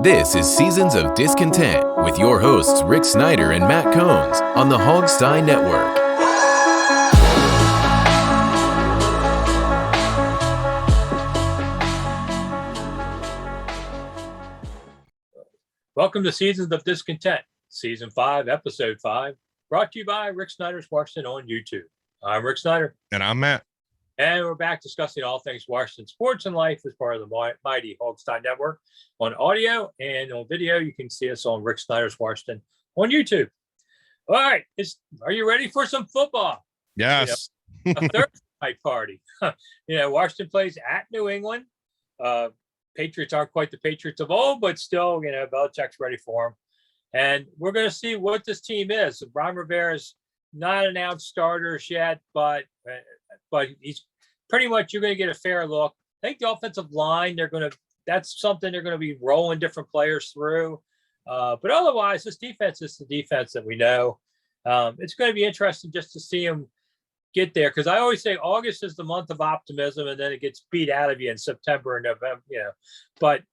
This is Seasons of Discontent with your hosts Rick Snyder and Matt Combs on the Hogstein Network. Welcome to Seasons of Discontent, Season 5, Episode 5, brought to you by Rick Snyder's Washington on YouTube. I'm Rick Snyder. And I'm Matt. And we're back discussing all things Washington sports and life as part of the mighty Hogstein Network on audio and on video. You can see us on Rick Snyder's Washington on YouTube. All right. Are you ready for some football? Yes. A Thursday night party. Washington plays at New England. Patriots aren't quite the Patriots of old, but still, Belichick's ready for them. And we're going to see what this team is. Ron Rivera's not announced starters yet, but he's pretty much, you're going to get a fair look. I think the offensive line, that's something they're going to be rolling different players through. But otherwise, this defense is the defense that we know. It's going to be interesting just to see them get there, because I always say August is the month of optimism, and then it gets beat out of you in September and November. But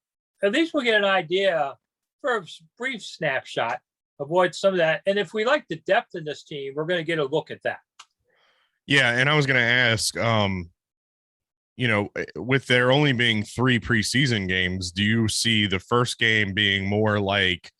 at least we'll get an idea for a brief snapshot of what some of that. And if we like the depth in this team, we're going to get a look at that. Yeah, and I was going to ask, with there only being 3 preseason games, do you see the first game being more like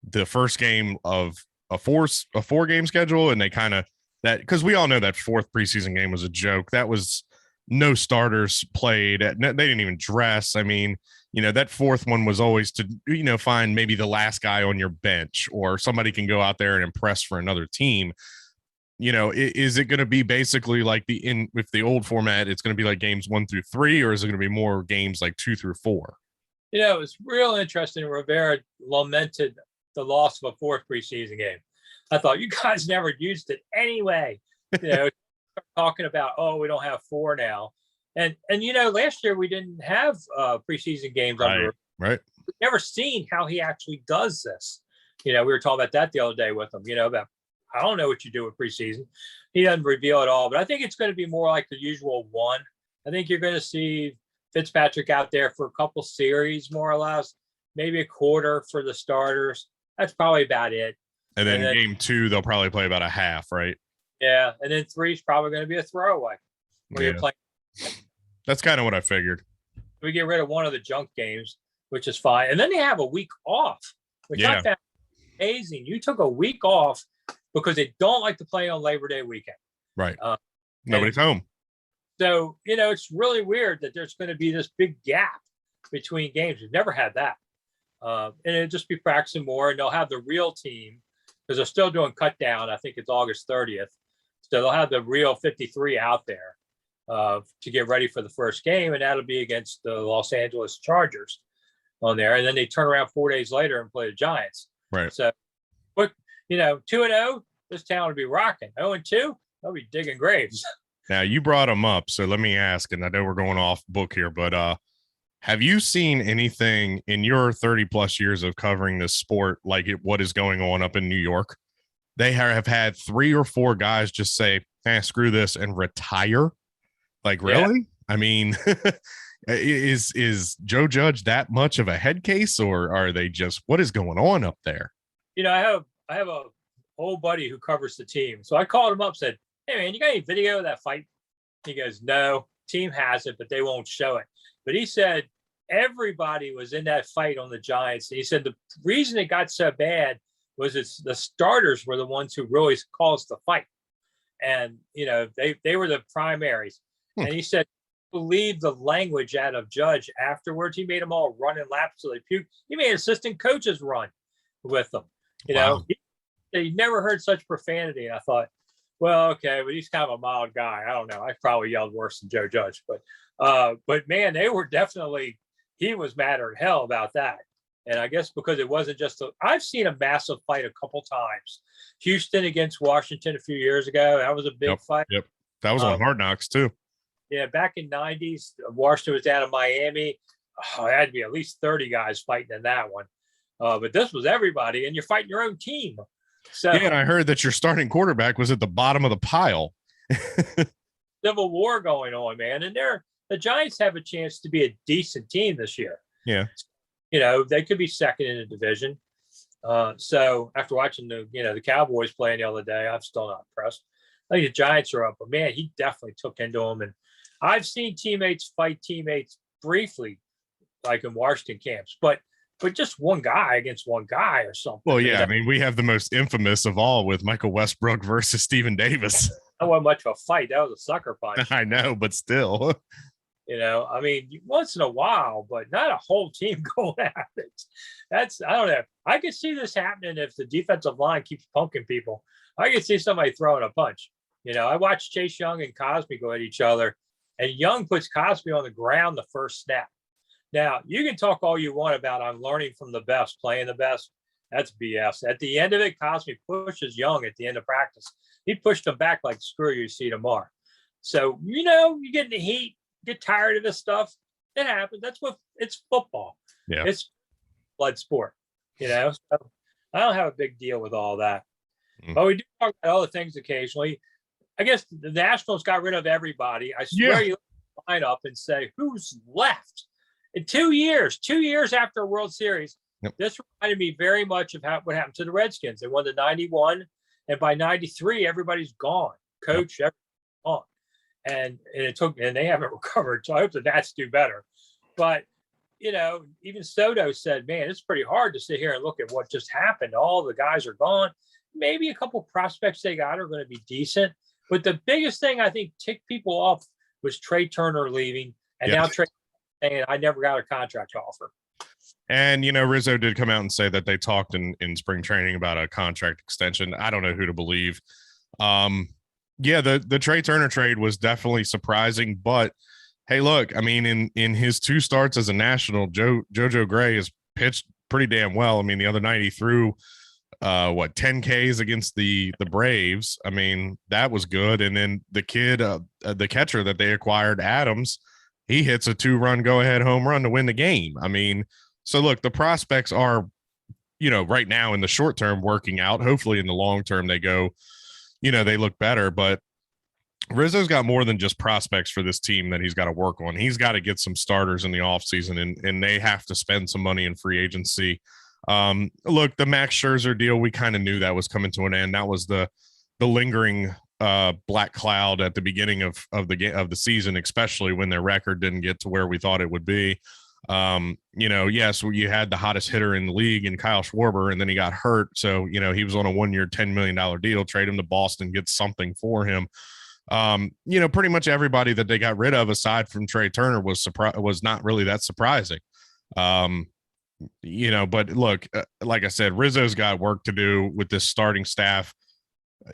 the first game of a 4-game schedule, and they kind of that, because we all know that 4th preseason game was a joke. That was no starters played. They didn't even dress. I mean, that 4th one was always to, find maybe the last guy on your bench, or somebody can go out there and impress for another team. Is it going to be basically like with the old format, it's going to be like games 1 through 3, or is it going to be more games like 2 through 4? It was real interesting. Rivera lamented the loss of a 4th preseason game. I thought, you guys never used it anyway. Talking about, we don't have 4 now. And last year we didn't have preseason games. Right. We've never seen how he actually does this. We were talking about that the other day with him, about, I don't know what you do with preseason. He doesn't reveal it all, but I think it's going to be more like the usual one. I think you're going to see Fitzpatrick out there for a couple series, more or less, maybe a quarter for the starters. That's probably about it. And then game 2, they'll probably play about a half, right? Yeah. And then 3 is probably going to be a throwaway. Yeah. That's kind of what I figured. We get rid of one of the junk games, which is fine. And then they have a week off, which I found amazing. You took a week off because they don't like to play on Labor Day weekend. Right. Nobody's home. So, it's really weird that there's going to be this big gap between games. We've never had that. And it'll just be practicing more, and they'll have the real team, because they're still doing cut down. I think it's August 30th. So they'll have the real 53 out there to get ready for the first game, and that'll be against the Los Angeles Chargers on there. And then they turn around 4 days later and play the Giants. Right. So, but 2-0, this town would be rocking. 0-2, they'll be digging graves. Now, you brought them up, so let me ask, and I know we're going off book here, but have you seen anything in your 30-plus years of covering this sport what is going on up in New York? They have had 3 or 4 guys just say, screw this, and retire. Really? Yeah. I mean, is Joe Judge that much of a head case, or are they just, what is going on up there? I have a old buddy who covers the team. So I called him up, said, hey man, you got any video of that fight? He goes, no, team has it, but they won't show it. But he said everybody was in that fight on the Giants. And he said the reason it got so bad was the starters were the ones who really caused the fight. And, they were the primaries. And he said, believe the language out of Judge afterwards. He made them all run in laps till they puked. He made assistant coaches run with them. Wow. He never heard such profanity. And I thought, well, okay, but he's kind of a mild guy. I don't know. I probably yelled worse than Joe Judge, but man, they were definitely, he was madder than hell about that. And I guess because it wasn't just I've seen a massive fight a couple times. Houston against Washington a few years ago. That was a big fight. Yep. That was on Hard Knocks too. Yeah. Back in '90s, Washington was down in Miami. There had to be at least 30 guys fighting in that one. But this was everybody, and you're fighting your own team. So, and I heard that your starting quarterback was at the bottom of the pile. Civil war going on, man. And the Giants have a chance to be a decent team this year. Yeah. They could be second in the division. So after watching the Cowboys playing the other day, I'm still not impressed. I think the Giants are up, but man, he definitely took into them. And I've seen teammates fight teammates briefly, like in Washington camps, but just one guy against one guy or something. Well, yeah, I mean, we have the most infamous of all with Michael Westbrook versus Stephen Davis. That wasn't much of a fight. That was a sucker punch. I know, but still. I mean, once in a while, but not a whole team going at it. I don't know. I could see this happening if the defensive line keeps punking people. I could see somebody throwing a punch. I watched Chase Young and Cosby go at each other, and Young puts Cosby on the ground the first snap. Now, you can talk all you want about I'm learning from the best, playing the best. That's BS. At the end of it, Cosby pushes Young at the end of practice. He pushed him back like, screw you, see tomorrow. So, you get in the heat, get tired of this stuff. It happens. It's football. Yeah. It's blood sport, So I don't have a big deal with all that. But we do talk about other things occasionally. I guess the Nationals got rid of everybody. I swear you line up and say, who's left? In 2 years after a World Series, this reminded me very much of what happened to the Redskins. They won the 91, and by 93, everybody's gone. Coach, everybody's gone. And they haven't recovered. So I hope the Nats do better. But, even Soto said, man, it's pretty hard to sit here and look at what just happened. All the guys are gone. Maybe a couple prospects they got are going to be decent. But the biggest thing I think ticked people off was Trea Turner leaving. And now Trea saying, I never got a contract offer. And, Rizzo did come out and say that they talked in spring training about a contract extension. I don't know who to believe. The Trea Turner trade was definitely surprising. But, hey, look, I mean, in his 2 starts as a National, JoJo Gray has pitched pretty damn well. I mean, the other night he threw 10 Ks against the Braves. I mean, that was good. And then the kid, the catcher that they acquired, Adams, he hits a 2-run go-ahead home run to win the game. I mean, so look, the prospects are, right now in the short term working out. Hopefully in the long term they go, they look better. But Rizzo's got more than just prospects for this team that he's got to work on. He's got to get some starters in the offseason, and they have to spend some money in free agency. Look, the Max Scherzer deal, we kind of knew that was coming to an end. That was the lingering black cloud at the beginning of the season, especially when their record didn't get to where we thought it would be. Yes, you had the hottest hitter in the league in Kyle Schwarber, and then he got hurt. So, he was on a 1-year, $10 million deal, trade him to Boston, get something for him. Pretty much everybody that they got rid of aside from Trea Turner was not really that surprising. But look, like I said, Rizzo's got work to do with this starting staff.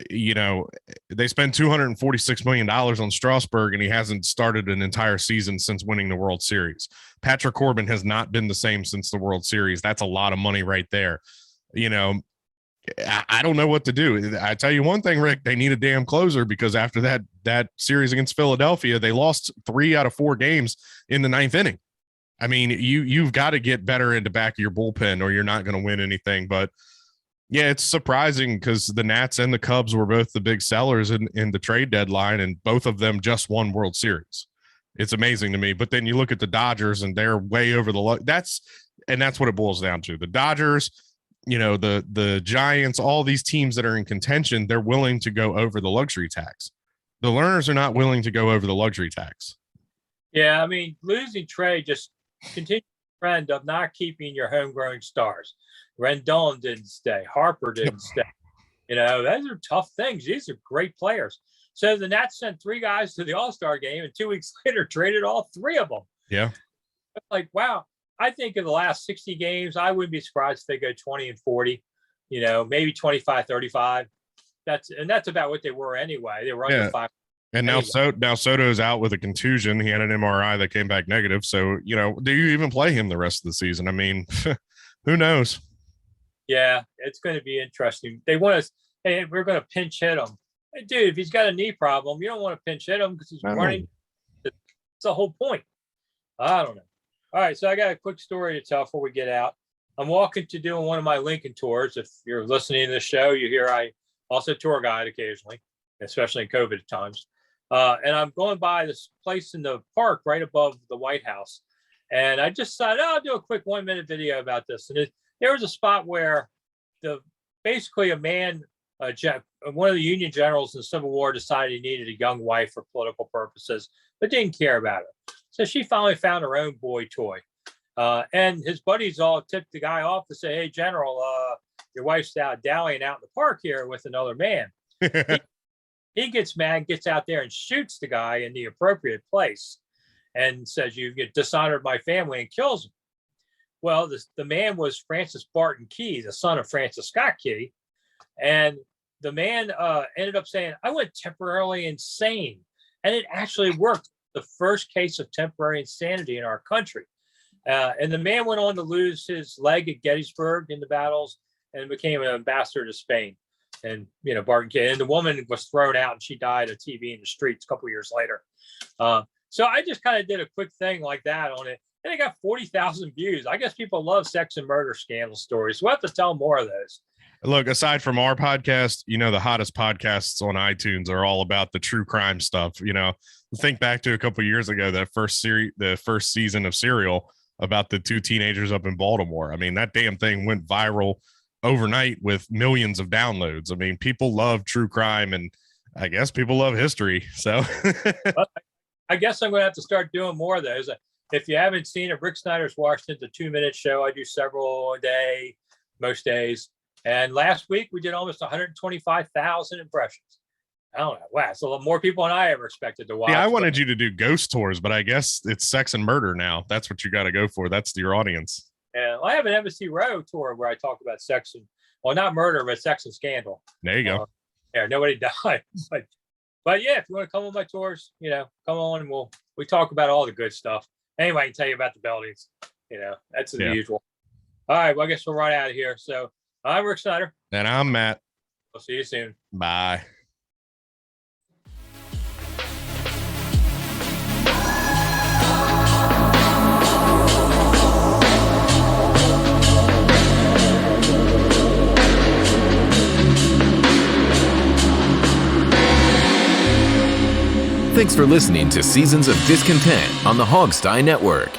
They spent $246 million on Strasburg, and he hasn't started an entire season since winning the World Series. Patrick Corbin has not been the same since the World Series. That's a lot of money right there. I don't know what to do. I tell you one thing, Rick, they need a damn closer, because after that series against Philadelphia, they lost 3 out of 4 games in the 9th inning. I mean, you've got to get better in the back of your bullpen, or you're not going to win anything. But yeah, it's surprising because the Nats and the Cubs were both the big sellers in the trade deadline, and both of them just won World Series. It's amazing to me. But then you look at the Dodgers, and they're way over that's what it boils down to. The Dodgers, the Giants, all these teams that are in contention, they're willing to go over the luxury tax. The Lerners are not willing to go over the luxury tax. Yeah, I mean, losing Trea just continues the trend of not keeping your homegrown stars. Rendon didn't stay. Harper didn't stay. Those are tough things. These are great players. So the Nats sent 3 guys to the All-Star game, and 2 weeks later traded all 3 of them. Yeah. Like, wow. I think in the last 60 games, I wouldn't be surprised if they go 20-40, maybe 25-35. That's about what they were anyway. They were under 5. And now Soto's out with a contusion. He had an MRI that came back negative. So, do you even play him the rest of the season? I mean, who knows? Yeah, it's going to be interesting. They want us, hey, we're going to pinch hit him. Hey, dude, if he's got a knee problem, you don't want to pinch hit him because he's running. It's the whole point. I don't know. All right, so I got a quick story to tell before we get out. I'm walking to doing one of my Lincoln tours. If you're listening to the show, you hear I also tour guide occasionally, especially in COVID times. And I'm going by this place in the park right above the White House. And I just thought, I'll do a quick 1-minute video about this. And there was a spot where basically a man, one of the Union generals in the Civil War, decided he needed a young wife for political purposes, but didn't care about her. So she finally found her own boy toy. And his buddies all tipped the guy off to say, hey, General, your wife's out dallying out in the park here with another man. He gets mad, gets out there and shoots the guy in the appropriate place and says, you get dishonored my family, and kills him. Well, the man was Francis Barton Key, the son of Francis Scott Key. And the man ended up saying, I went temporarily insane. And it actually worked. The first case of temporary insanity in our country. And the man went on to lose his leg at Gettysburg in the battles and became an ambassador to Spain. And, Barton Key. And the woman was thrown out and she died of TB in the streets a couple years later. So I just kind of did a quick thing like that on it. And it got 40,000 views. I guess people love sex and murder scandal stories. We'll have to tell more of those. Look, aside from our podcast, the hottest podcasts on iTunes are all about the true crime stuff. Think back to a couple of years ago, the first season of Serial about the 2 teenagers up in Baltimore. I mean, that damn thing went viral overnight with millions of downloads. I mean, people love true crime, and I guess people love history. So well, I guess I'm going to have to start doing more of those. If you haven't seen it, Rick Snyder's Washington's a 2-minute show. I do several a day, most days. And last week we did almost 125,000 impressions. I don't know. Wow, it's a lot more people than I ever expected to watch. Yeah, I wanted you to do ghost tours, but I guess it's sex and murder now. That's what you got to go for. That's your audience. Yeah, I have an Embassy Row tour where I talk about sex and, well, not murder, but sex and scandal. There you go. Yeah, nobody died. But yeah, if you want to come on my tours, come on and we talk about all the good stuff. Anyway, I can tell you about the buildings. That's the usual. All right, well, I guess we'll run out of here. So I'm Rick Snyder. And I'm Matt. We'll see you soon. Bye. Thanks for listening to Seasons of Discontent on the Hogstye Network.